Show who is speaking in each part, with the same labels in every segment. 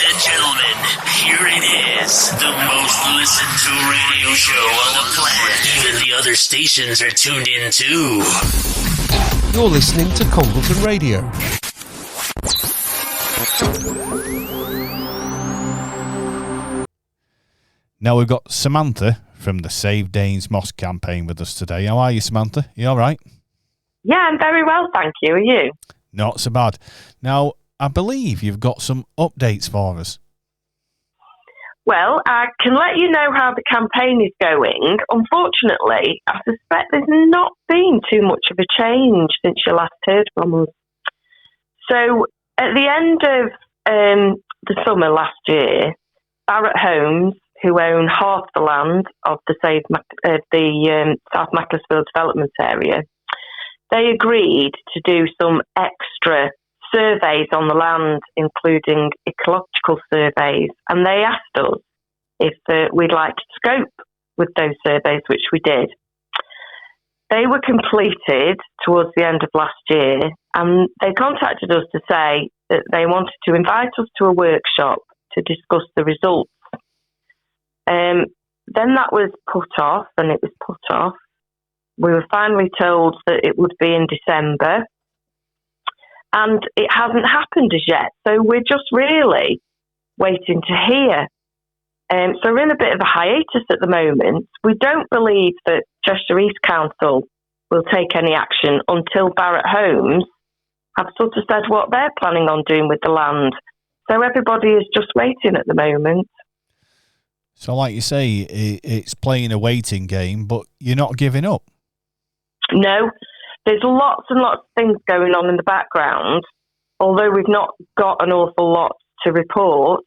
Speaker 1: Ladies and gentlemen, here it is. The most listened to radio show on the planet. Even the other stations are tuned in too.
Speaker 2: You're listening to Congleton Radio.
Speaker 3: Now we've got Samantha from the Save Danes Moss campaign with us today. How are you, Samantha? You all right?
Speaker 4: Yeah, I'm very well, thank you. Are you?
Speaker 3: Not so bad. Now, I believe you've got some updates for us.
Speaker 4: Well, I can let you know how the campaign is going. Unfortunately, I suspect there's not been too much of a change since you last heard from us. So, at the end of the summer last year, Barrett Homes, who own half the land of the South Macclesfield development area, they agreed to do some extra surveys on the land, including ecological surveys, and they asked us if we'd like to scope with those surveys, which we did. They were completed towards the end of last year, and they contacted us to say that they wanted to invite us to a workshop to discuss the results. Then that was put off, and it was put off. We were finally told that it would be in December, and it hasn't happened as yet. So we're just really waiting to hear. So we're in a bit of a hiatus at the moment. We don't believe that Cheshire East Council will take any action until Barrett Homes have sort of said what they're planning on doing with the land. So everybody is just waiting at the moment.
Speaker 3: So like you say, it's playing a waiting game, but you're not giving up.
Speaker 4: No, there's lots and lots of things going on in the background. Although we've not got an awful lot to report,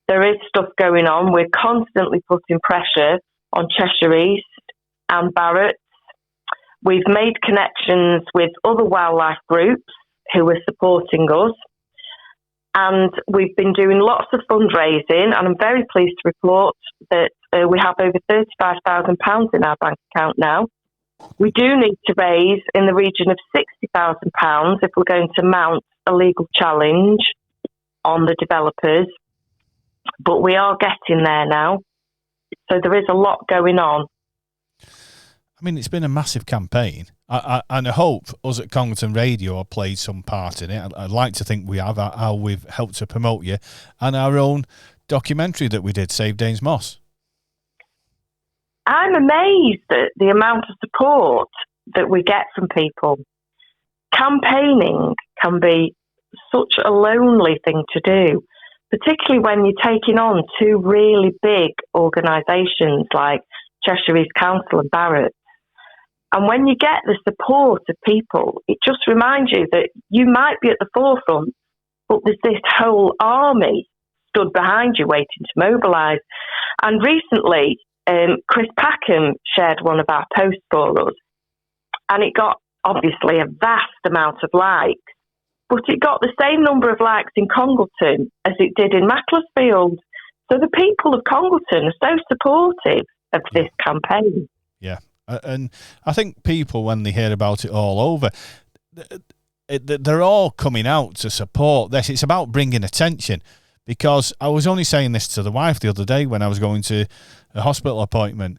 Speaker 4: there is stuff going on. We're constantly putting pressure on Cheshire East and Barrett. We've made connections with other wildlife groups who are supporting us. And we've been doing lots of fundraising, and I'm very pleased to report that we have over £35,000 in our bank account now. We do need to raise in the region of £60,000 if we're going to mount a legal challenge on the developers, but we are getting there now. So there is a lot going on.
Speaker 3: I mean, it's been a massive campaign, and I hope us at Congleton Radio have played some part in it. I'd like to think we have, how we've helped to promote you, and our own documentary that we did, Save Danes Moss.
Speaker 4: I'm amazed at the amount of support that we get from people. Campaigning can be such a lonely thing to do, particularly when you're taking on two really big organisations like Cheshire East Council and Barrett. And when you get the support of people, it just reminds you that you might be at the forefront, but there's this whole army stood behind you waiting to mobilise. And recently, Chris Packham shared one of our posts for us, and it got obviously a vast amount of likes, but it got the same number of likes in Congleton as it did in Macclesfield. So the people of Congleton are so supportive of this campaign.
Speaker 3: Yeah. And I think people, when they hear about it all over, they're all coming out to support this. It's about bringing attention, because I was only saying this to the wife the other day when I was going to a hospital appointment.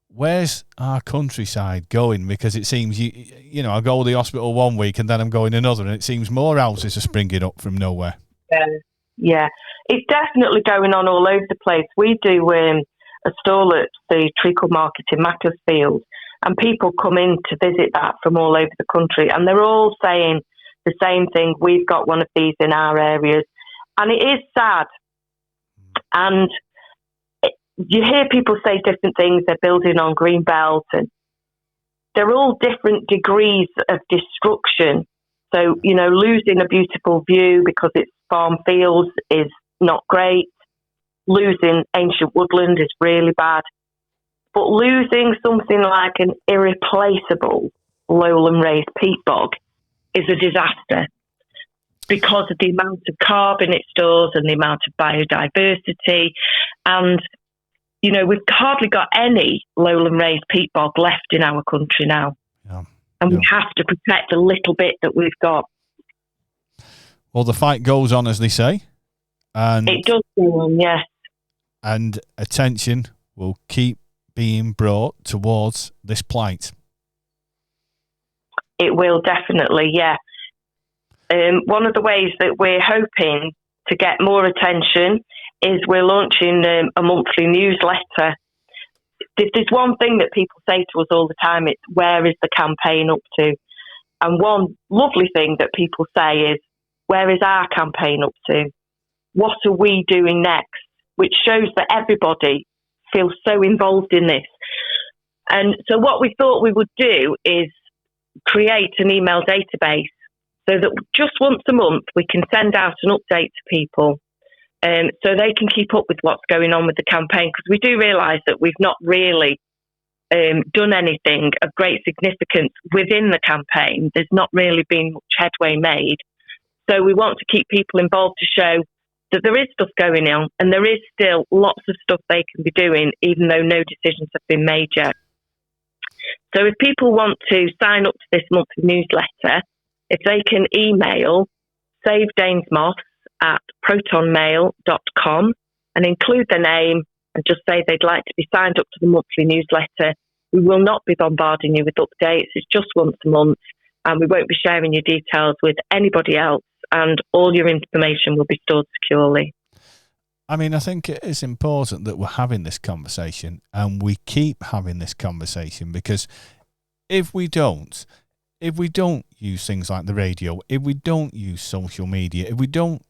Speaker 3: Where's our countryside going? Because it seems, you know, I go to the hospital one week and then I'm going another, and it seems more houses are springing up from nowhere.
Speaker 4: Yeah. It's definitely going on all over the place. We do a stall at the Treacle Market in Macclesfield, and people come in to visit that from all over the country, and they're all saying the same thing. We've got one of these in our areas, and it is sad. And you hear people say different things. They're building on Greenbelt, and they're all different degrees of destruction. So, you know, losing a beautiful view because it's farm fields is not great. Losing ancient woodland is really bad. But losing something like an irreplaceable lowland raised peat bog is a disaster because of the amount of carbon it stores and the amount of biodiversity. And, you know, we've hardly got any lowland raised peat bog left in our country now.
Speaker 3: Yeah.
Speaker 4: And we have to protect the little bit that we've got.
Speaker 3: Well, the fight goes on, as they say. And
Speaker 4: it does go on, yes.
Speaker 3: And attention will keep being brought towards this plight.
Speaker 4: It will definitely, yeah. One of the ways that we're hoping to get more attention is we're launching a monthly newsletter. There's one thing that people say to us all the time, it's where is the campaign up to? And one lovely thing that people say is, where is our campaign up to? What are we doing next? Which shows that everybody feels so involved in this. And so what we thought we would do is create an email database so that just once a month we can send out an update to people so they can keep up with what's going on with the campaign, because we do realise that we've not really done anything of great significance within the campaign. There's not really been much headway made. So we want to keep people involved to show that there is stuff going on and there is still lots of stuff they can be doing, even though no decisions have been made yet. So if people want to sign up to this monthly newsletter, if they can email savedainsmoss@protonmail.com and include their name and just say they'd like to be signed up to the monthly newsletter, we will not be bombarding you with updates. It's just once a month, and we won't be sharing your details with anybody else, and all your information will be stored securely.
Speaker 3: I mean, I think it is important that we're having this conversation and we keep having this conversation, because if we don't use things like the radio, if we don't use social media, if we don't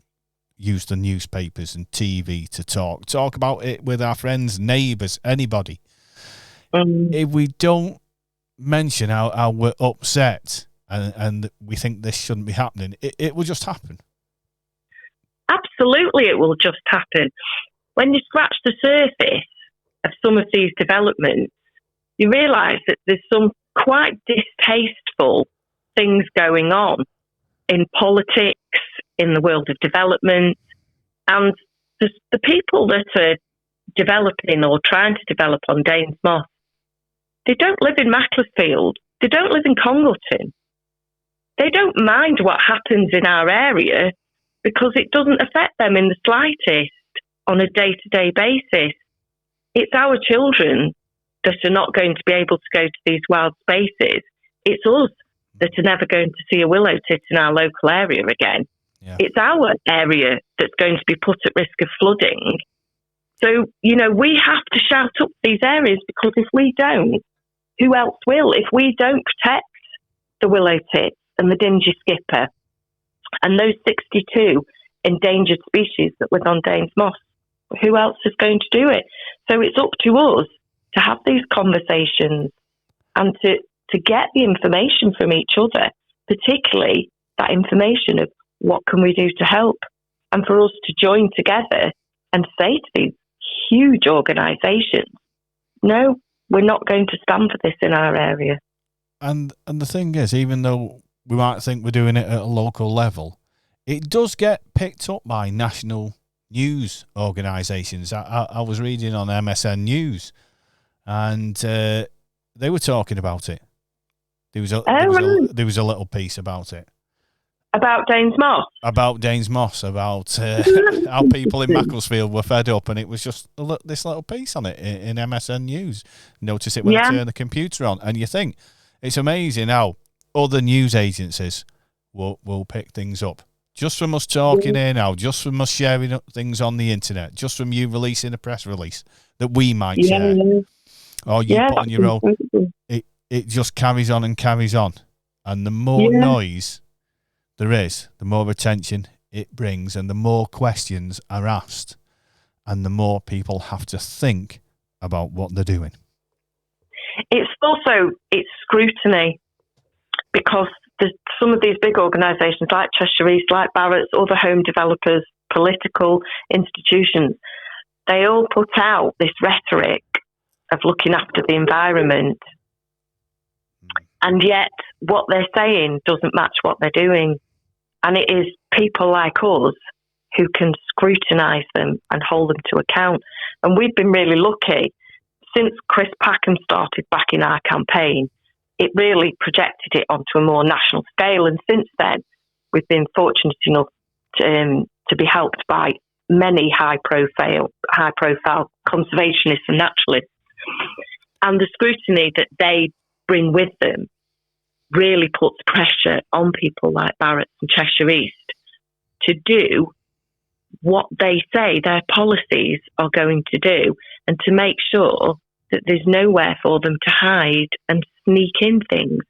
Speaker 3: use the newspapers and TV to talk about it with our friends, neighbours, anybody, if we don't mention how we're upset and we think this shouldn't be happening, it will just happen.
Speaker 4: Absolutely, it will just happen. When you scratch the surface of some of these developments, you realise that there's some quite distasteful things going on in politics, in the world of development, and the people that are developing or trying to develop on Danes Moss, they don't live in Macclesfield, they don't live in Congleton. They don't mind what happens in our area because it doesn't affect them in the slightest on a day-to-day basis. It's our children that are not going to be able to go to these wild spaces. It's us that are never going to see a willow tit in our local area again. Yeah. It's our area that's going to be put at risk of flooding. So, we have to shout up these areas, because if we don't, who else will? If we don't protect the willow tit and the dingy skipper and those 62 endangered species that live on Danes Moss, who else is going to do it? So it's up to us to have these conversations and to get the information from each other, particularly that information of what can we do to help, and for us to join together and say to these huge organisations, no, we're not going to stand for this in our area.
Speaker 3: And the thing is, even though we might think we're doing it at a local level, it does get picked up by national news organisations. I was reading on MSN News, and they were talking about it. There was a little piece about it.
Speaker 4: About Danes Moss?
Speaker 3: About Danes Moss, about how people in Macclesfield were fed up, and it was just this little piece on it in MSN News. Notice it when you turn the computer on, and you think, it's amazing how other news agencies will pick things up. Just from us talking here now, just from us sharing things on the internet, just from you releasing a press release that we might share, or you put on your own, it just carries on and carries on. And the more noise there is, the more attention it brings, and the more questions are asked, and the more people have to think about what they're doing.
Speaker 4: It's scrutiny, because some of these big organisations like Cheshire East, like Barrett's, other home developers, political institutions, they all put out this rhetoric of looking after the environment, and yet what they're saying doesn't match what they're doing. And it is people like us who can scrutinise them and hold them to account. And we've been really lucky. Since Chris Packham started backing our campaign, it really projected it onto a more national scale. And since then, we've been fortunate enough to be helped by many high profile conservationists and naturalists. And the scrutiny that they bring with them really puts pressure on people like Barrett's and Cheshire East to do what they say their policies are going to do, and to make sure that there's nowhere for them to hide and sneak in things.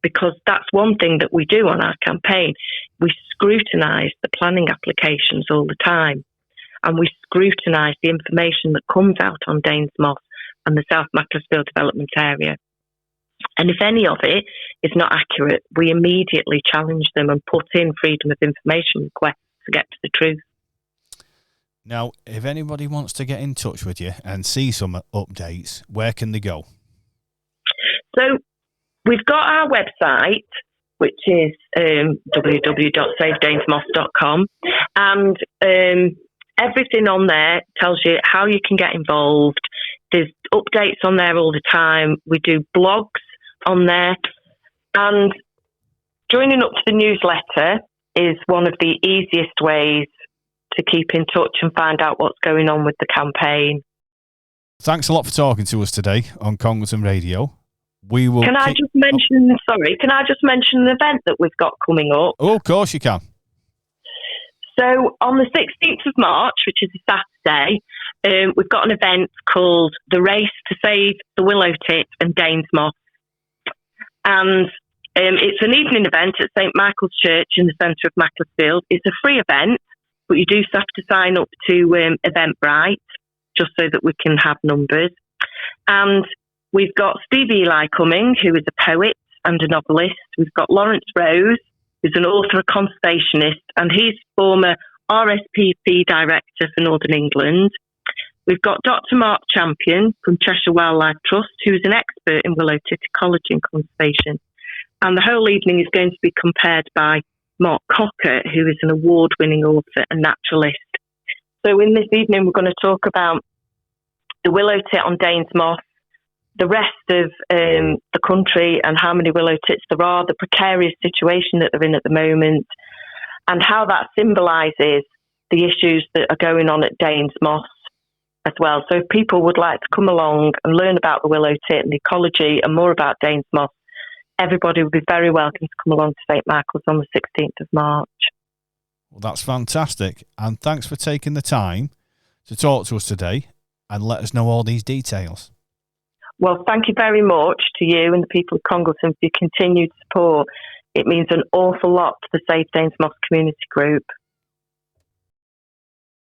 Speaker 4: Because that's one thing that we do on our campaign. We scrutinise the planning applications all the time, and we scrutinise the information that comes out on Danes Moss and the South Macclesfield development area. And if any of it is not accurate, we immediately challenge them and put in freedom of information requests to get to the truth.
Speaker 3: Now, if anybody wants to get in touch with you and see some updates, where can they go?
Speaker 4: So we've got our website, which is www.savedanesmoss.com, and everything on there tells you how you can get involved. There's updates on there all the time. We do blogs on there, and joining up to the newsletter is one of the easiest ways to keep in touch and find out what's going on with the campaign.
Speaker 3: Thanks a lot for talking to us today on Congleton Radio. We will.
Speaker 4: Can I just mention an event that we've got coming up?
Speaker 3: Oh, of course you can.
Speaker 4: So on the 16th of March, which is a Saturday, we've got an event called The Race to Save the Willow Tit and Danes Moss. And it's an evening event at St Michael's Church in the centre of Macclesfield. It's a free event, but you do have to sign up to Eventbrite just so that we can have numbers. And we've got Steve Eli coming, who is a poet and a novelist. We've got Lawrence Rose, who's an author, a conservationist, and he's former RSPP director for Northern England. We've got Dr. Mark Champion from Cheshire Wildlife Trust, who's an expert in willow tit ecology and conservation. And the whole evening is going to be compared by Mark Cocker, who is an award-winning author and naturalist. So in this evening, we're going to talk about the willow tit on Danes Moss, the rest of the country and how many willow tits there are, the precarious situation that they're in at the moment, and how that symbolises the issues that are going on at Danes Moss as well. So if people would like to come along and learn about the willow tit and the ecology and more about Danes Moss, everybody would be very welcome to come along to St Michael's on the 16th of March.
Speaker 3: Well, that's fantastic. And thanks for taking the time to talk to us today and let us know all these details.
Speaker 4: Well, thank you very much to you and the people of Congleton for your continued support. It means an awful lot to the Safe Danes Moss community group.